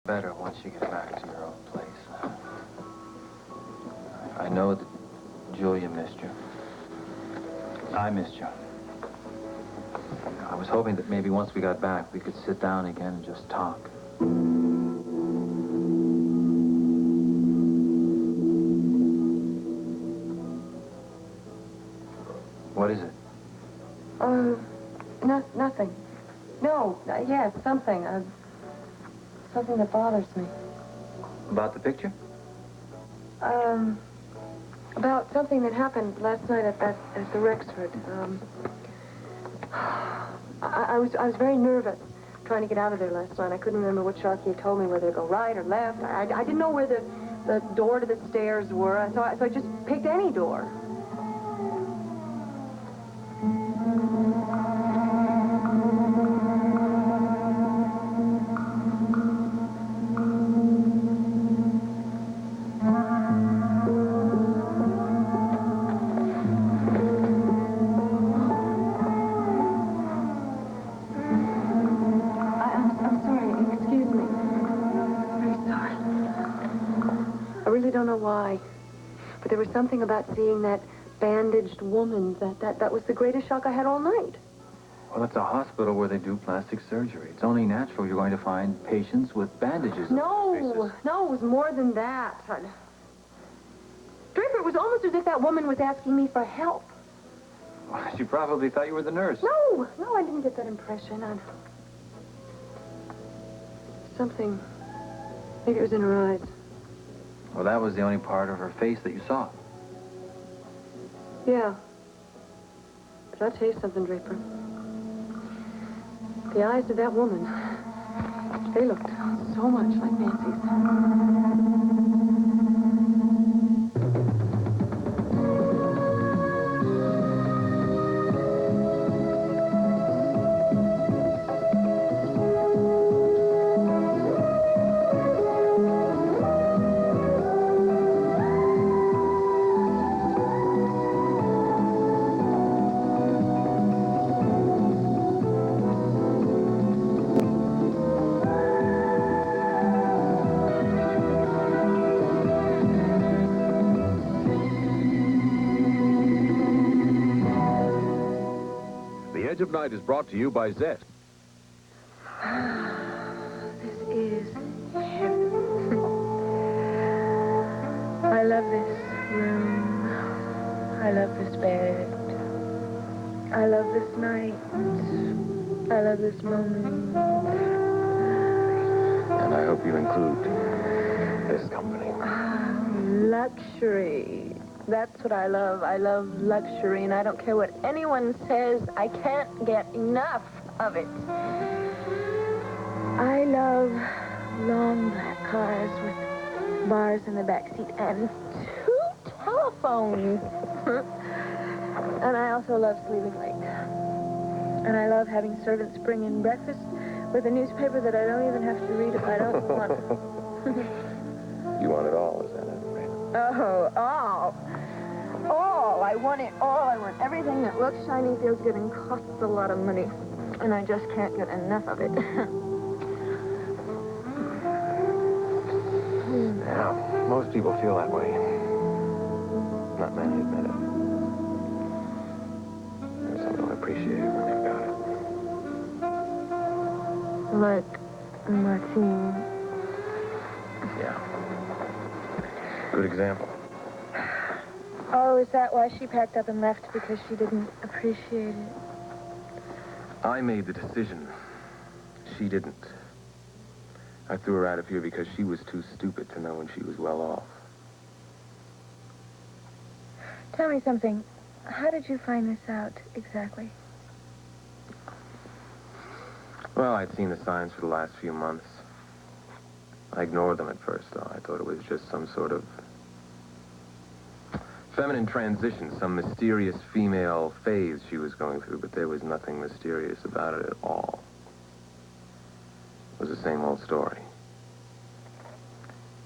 better once you get back to your own place. I know that Julia missed you. I missed you. I was hoping that maybe once we got back, we could sit down again and just talk. What is it? Nothing. No, yes, something. Something that bothers me. About the picture? About something that happened last night at the Rexford. I was very nervous trying to get out of there last night. I couldn't remember what Sharkey had told me, whether to go right or left. I didn't know where the door to the stairs were, so I just picked any door. But there was something about seeing that bandaged woman that was the greatest shock I had all night. Well, it's a hospital where they do plastic surgery. It's only natural you're going to find patients with bandages. No, it was more than that. Draper, it was almost as if that woman was asking me for help. Well, she probably thought you were the nurse. No, I didn't get that impression. Something, maybe it was in her eyes. Well, that was the only part of her face that you saw. Yeah. But I'll tell you something, Draper. The eyes of that woman, they looked so much like Nancy's. Of Night is brought to you by Zest. This is heaven. I love this room. I love this bed. I love this night. I love this moment. And I hope you include this company. Luxury. That's what I love. I love luxury, and I don't care what anyone says. I can't get enough of it. I love long black cars with bars in the back seat and 2 telephones. And I also love sleeping late. And I love having servants bring in breakfast with a newspaper that I don't even have to read if I don't want to. You want it all, is that it? Oh, all. All. I want it all. I want everything that looks shiny, feels good, and costs a lot of money. And I just can't get enough of it. Yeah, most people feel that way. Not many admit it. And some don't appreciate it when they've got it. Like Martine. Yeah. Good example. Oh, is that why she packed up and left? Because she didn't appreciate it? I made the decision. She didn't. I threw her out of here because she was too stupid to know when she was well off. Tell me something. How did you find this out, exactly? Well, I'd seen the signs for the last few months. I ignored them at first, though. I thought it was just some sort of feminine transition, some mysterious female phase she was going through, but there was nothing mysterious about it at all. It was the same old story.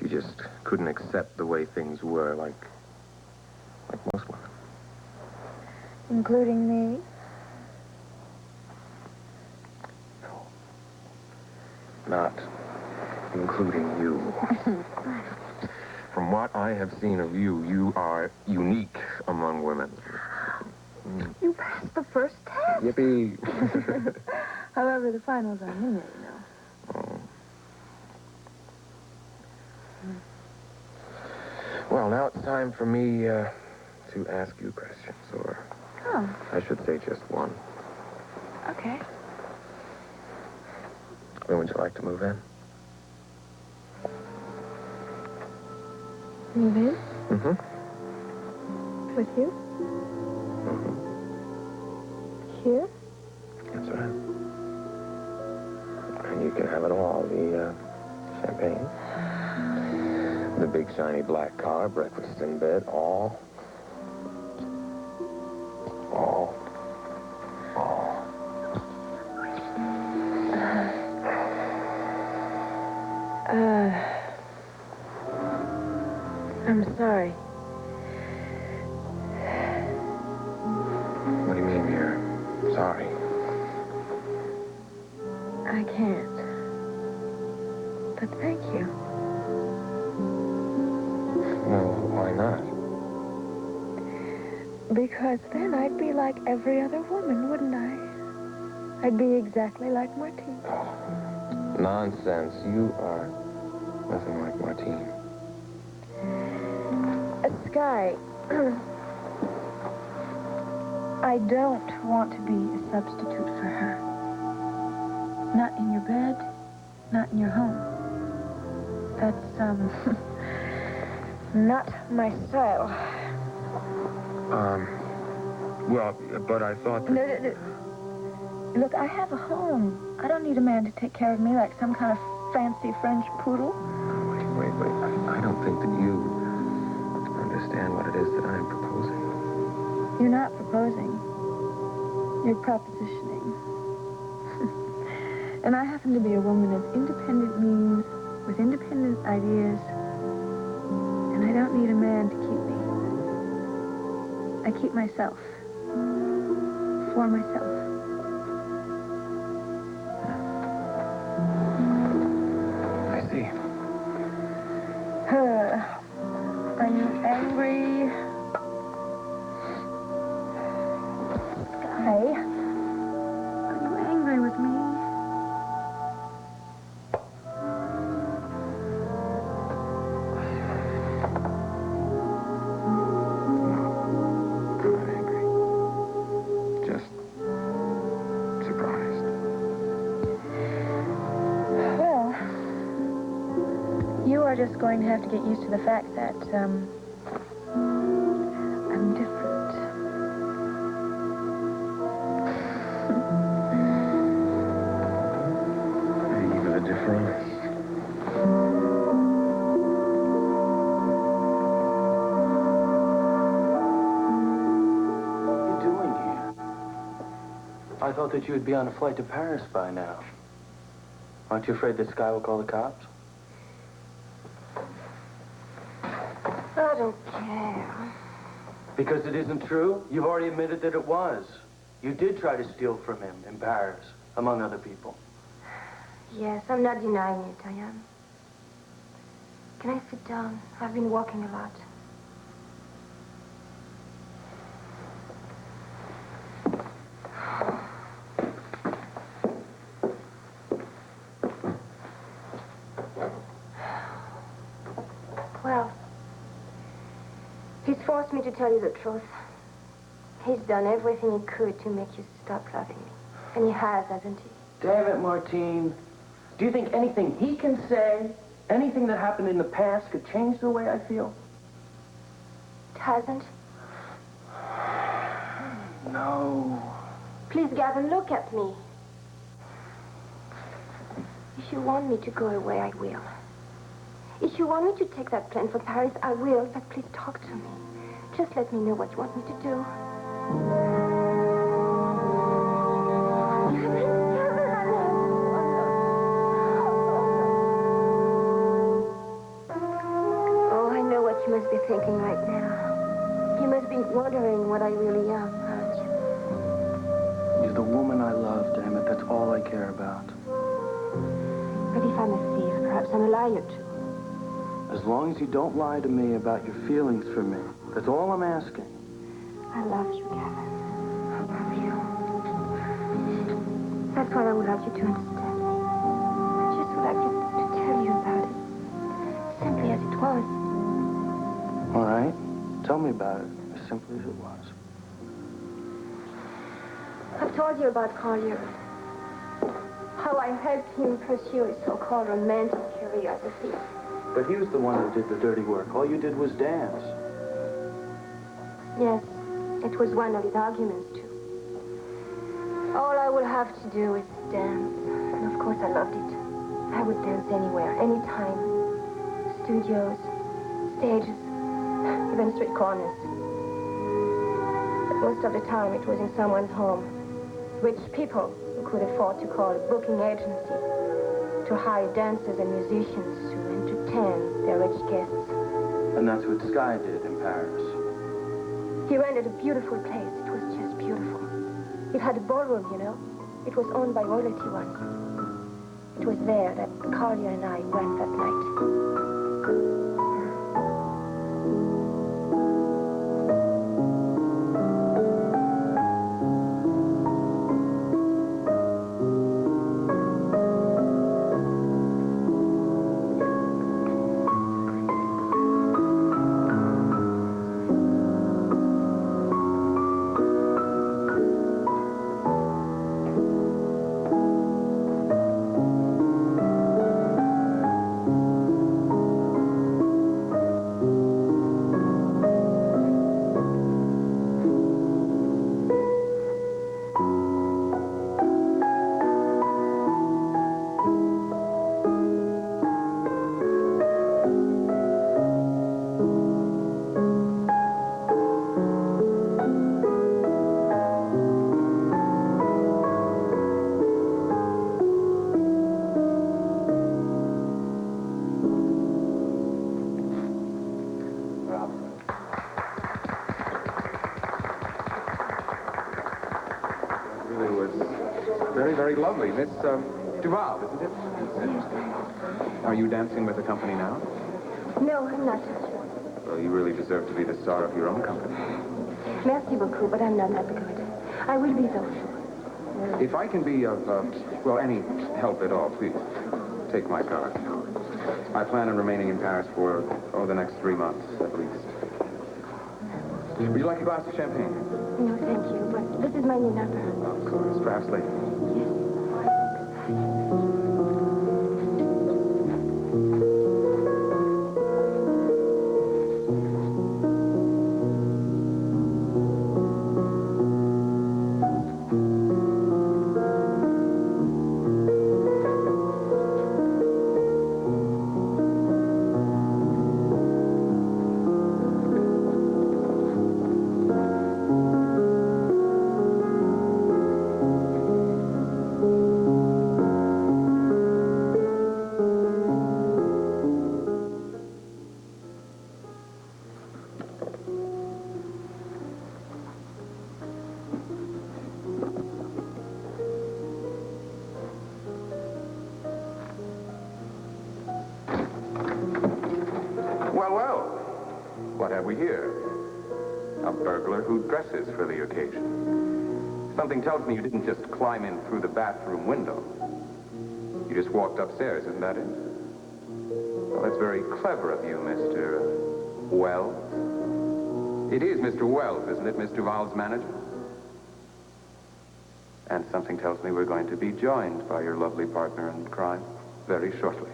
She just couldn't accept the way things were, like most women. Including me? No. Not including you. From what I have seen of you, you are unique among women. You passed the first test. Yippee. However, the finals are in there, you know. Oh. Well, now it's time for me to ask you questions, or I should say just one. Okay. When would you like to move in? Move in? Mm-hmm. With you? Mm-hmm. Here? That's right. And you can have it all. The champagne, the big shiny black car, breakfast in bed, all. I'm sorry. What do you mean you're sorry? I can't. But thank you. Well, why not? Because then I'd be like every other woman, wouldn't I? I'd be exactly like Martine. Oh, nonsense. You are nothing like Martine. Sky, I don't want to be a substitute for her. Not in your bed, not in your home. That's, not my style. Well, but I thought that... No. Look, I have a home. I don't need a man to take care of me like some kind of fancy French poodle. Wait. I don't think that you understand what it is that I'm proposing. You're not proposing. You're propositioning. And I happen to be a woman of independent means, with independent ideas, and I don't need a man to keep me. I keep myself. For myself. I see. Are you angry? Sky? Are you angry with me? I'm not angry. Just surprised. Well, you are just going to have to get used to the fact that, I'm different. Even a difference. What are you doing here? I thought that you would be on a flight to Paris by now. Aren't you afraid this guy will call the cops? I don't care. Because it isn't true? You've already admitted that it was. You did try to steal from him in Paris, among other people. Yes, I'm not denying it, I am. Can I sit down? I've been walking a lot. Well, he's forced me to tell you the truth. He's done everything he could to make you stop loving me. And he has, hasn't he? Damn it, Martine. Do you think anything he can say, anything that happened in the past could change the way I feel? It hasn't? No. Please, Gavin, look at me. If you want me to go away, I will. If you want me to take that plane for Paris, I will, but please talk to me. Just let me know what you want me to do. Oh, I know what you must be thinking right now. You must be wondering what I really am, aren't you? You're the woman I love, damn it. That's all I care about. But if I'm a thief, Perhaps I'm a liar, too. As long as you don't lie to me about your feelings for me, that's all I'm asking. I love you, Gavin. I love you. That's what I would like you to understand me. I just would like to tell you about it. Simply as it was. All right. Tell me about it, as simply as it was. I've told you about Schuyler. How I helped him pursue his so-called romantic career as a thief. But he was the one who did the dirty work. All you did was dance. Yes, it was one of his arguments, too. All I would have to do is dance. And of course I loved it. I would dance anywhere, anytime. Studios, stages, even street corners. But most of the time it was in someone's home. Rich people who could afford to call a booking agency to hire dancers and musicians to entertain their rich guests. And that's what Sky did in Paris. He rented a beautiful place. It was just beautiful. It had a ballroom, you know. It was owned by royalty once. It was there that Schuyler and I went that night. Very lovely. Miss Duval, isn't it? Are you dancing with the company now? No, I'm not. Well, you really deserve to be the star of your own company. Merci beaucoup, but I'm not that good. I will be, though. If I can be of, well, any help at all, please take my card. I plan on remaining in Paris for, the next 3 months, at least. Would you like a glass of champagne? No, thank you, but this is my new number. Of course, perhaps later. What have we here? A burglar who dresses for the occasion. Something tells me you didn't just climb in through the bathroom window. You just walked upstairs, isn't that it? Well, that's very clever of you, Mr. Wells. It is Mr. Wells, isn't it, Miss Duval's manager? And something tells me we're going to be joined by your lovely partner in crime very shortly.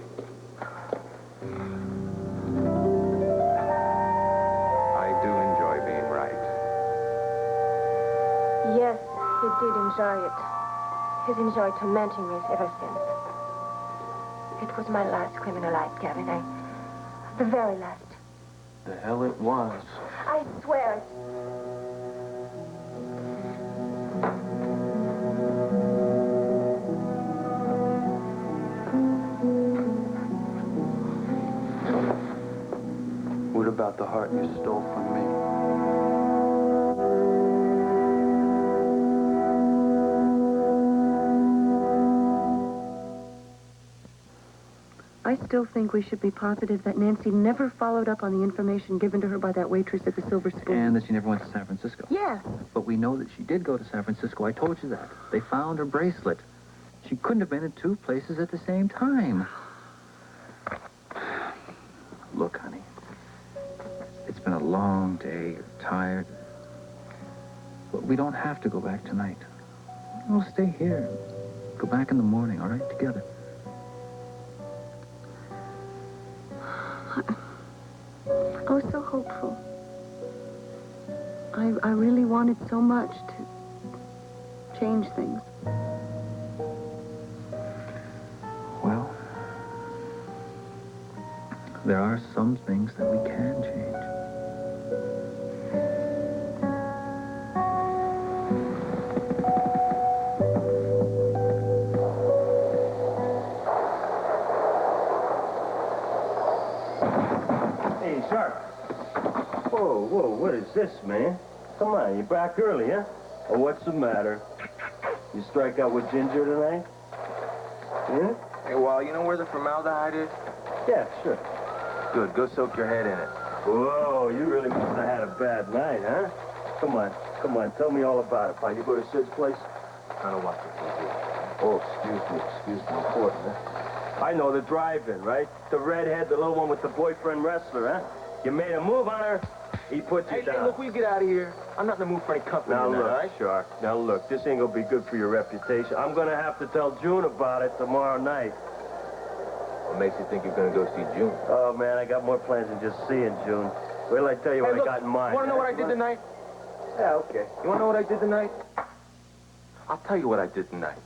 Yes, he did enjoy it. He's enjoyed tormenting me ever since. It was my last criminal act, Gavin. The very last. The hell it was. I swear it. What about the heart you stole from me? I still think we should be positive that Nancy never followed up on the information given to her by that waitress at the Silver Spoon. And that she never went to San Francisco. Yes. But we know that she did go to San Francisco. I told you that. They found her bracelet. She couldn't have been in two places at the same time. Look, honey. It's been a long day. You're tired. But we don't have to go back tonight. We'll stay here. Go back in the morning, all right? Together. I was so hopeful. I really wanted so much to change things. Well, there are some things that we can change. Hey, Shark. Whoa, what is this, man? Come on, you back early, huh? Oh, what's the matter? You strike out with Ginger tonight? Yeah? Hey, Wally, you know where the formaldehyde is? Yeah, sure. Good, go soak your head in it. Whoa, you really must have had a bad night, huh? Come on, tell me all about it, pal. You go to Sid's place? Trying to watch the TV. Oh, excuse me, important, huh? I know the drive-in, right? The redhead, the little one with the boyfriend wrestler, huh? You made a move on her, he puts you down. Hey, look, we get out of here. I'm not in the mood for any company Now tonight, look, all right? Shark. Now look, this ain't gonna be good for your reputation. I'm gonna have to tell June about it tomorrow night. What makes you think you're going to go see June? Oh, man, I got more plans than just seeing June. Wait till I tell you what I got in mind. You want to know what I did tonight? Yeah, okay. You want to know what I did tonight? I'll tell you what I did tonight.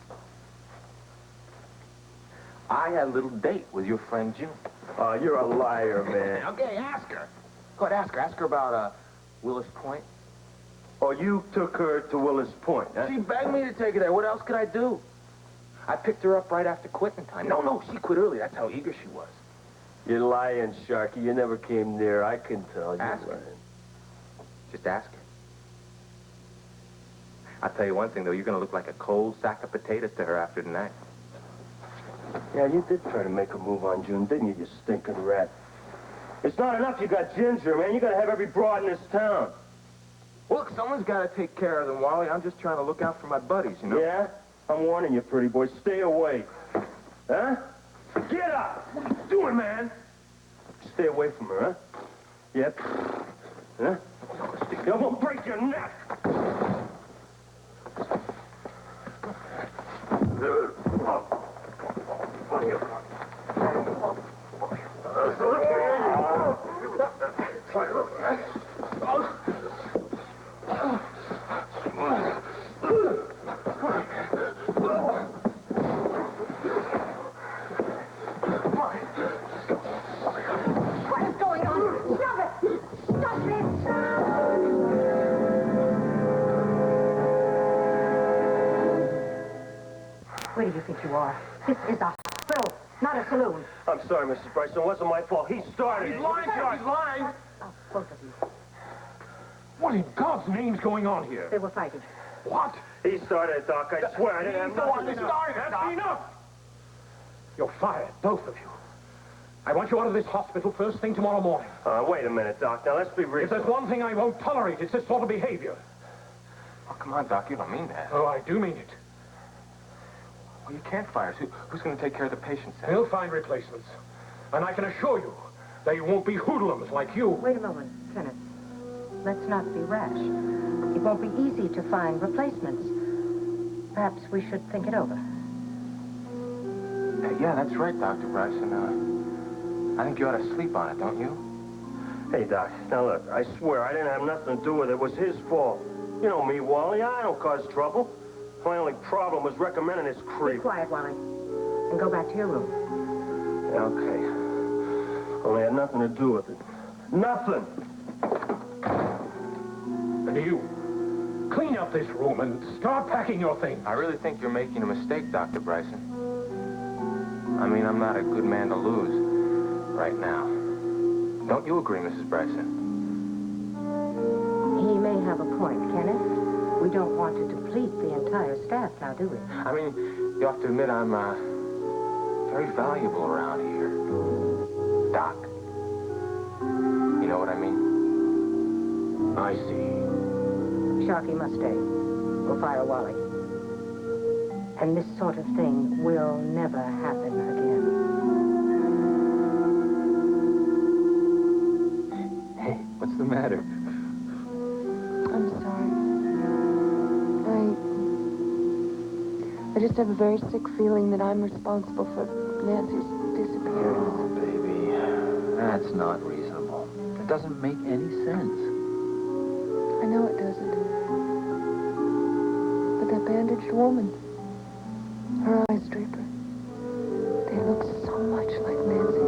I had a little date with your friend June. Oh, you're a liar, man. Okay, ask her. Go ahead, ask her. Ask her about, Willis Point. Oh, you took her to Willis Point, huh? She begged me to take her there. What else could I do? I picked her up right after quitting time. No, she quit early. That's how eager she was. You're lying, Sharky. You never came near. I can tell. Ask You're her. lying. Just ask her. I'll tell you one thing, though. You're going to look like a cold sack of potatoes to her after tonight. Yeah, you did try to make a move on June, didn't you, you stinking rat? It's not enough you got Ginger, man. You got to have every broad in this town. Look, someone's got to take care of them, Wally. I'm just trying to look out for my buddies, you know? Yeah? I'm warning you, pretty boy. Stay away. Huh? Get up! What are you doing, man? Stay away from her, huh? Yep. Huh? I'm gonna break your neck! Where do you think you are? This is a hospital, not a saloon. I'm sorry, Mrs. Bryson. It wasn't my fault. He started it. He's lying, George. He's lying. Oh, both of you. What in God's name's going on here? They were fighting. What? He started it, Doc. I swear I didn't have nothing to do. That's enough! You're fired, both of you. I want you out of this hospital first thing tomorrow morning. Wait a minute, Doc. Now, let's be If reasonable. there's one thing I won't tolerate, it's this sort of behavior. Oh, come on, Doc. You don't mean that. Oh, I do mean it. Well, you can't fire us. Who's going to take care of the patients, then? They'll find replacements. And I can assure you, they won't be hoodlums like you. Wait a moment, Kenneth. Let's not be rash. It won't be easy to find replacements. Perhaps we should think it over. Yeah, that's right, Dr. Bryson. I think you ought to sleep on it, don't you? Hey, Doc. Now, look. I swear I didn't have nothing to do with it. It was his fault. You know me, Wally. I don't cause trouble. My only problem was recommending this Be creep. quiet, Wally. And go back to your room. Okay. Only had nothing to do with it. Nothing! And you, clean up this room and start packing your things. I really think you're making a mistake, Dr. Bryson. I mean, I'm not a good man to lose right now. Don't you agree, Mrs. Bryson? He may have a point, Kenneth. We don't want to deplete the entire staff now, do we? I mean, you have to admit I'm very valuable around here. Doc. You know what I mean? I see. Sharkey must stay. We'll fire Wally. And this sort of thing will never happen again. Hey, what's the matter? I'm sorry. I just have a very sick feeling that I'm responsible for Nancy's disappearance. Oh, baby. That's not reasonable. It doesn't make any sense. I know it doesn't. But that bandaged woman, her eyes, Draper, they look so much like Nancy's.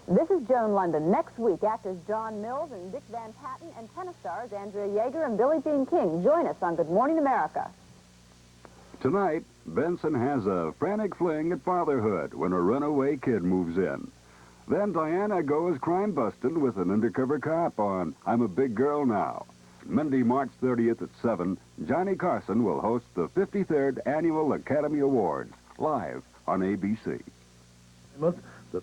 This is Joan London. Next week, actors John Mills and Dick Van Patten and tennis stars Andrea Yeager and Billie Jean King join us on Good Morning America. Tonight, Benson has a frantic fling at fatherhood when a runaway kid moves in. Then Diana goes crime-busting with an undercover cop on I'm a Big Girl Now. Monday, March 30th at 7, Johnny Carson will host the 53rd Annual Academy Awards, live on ABC. The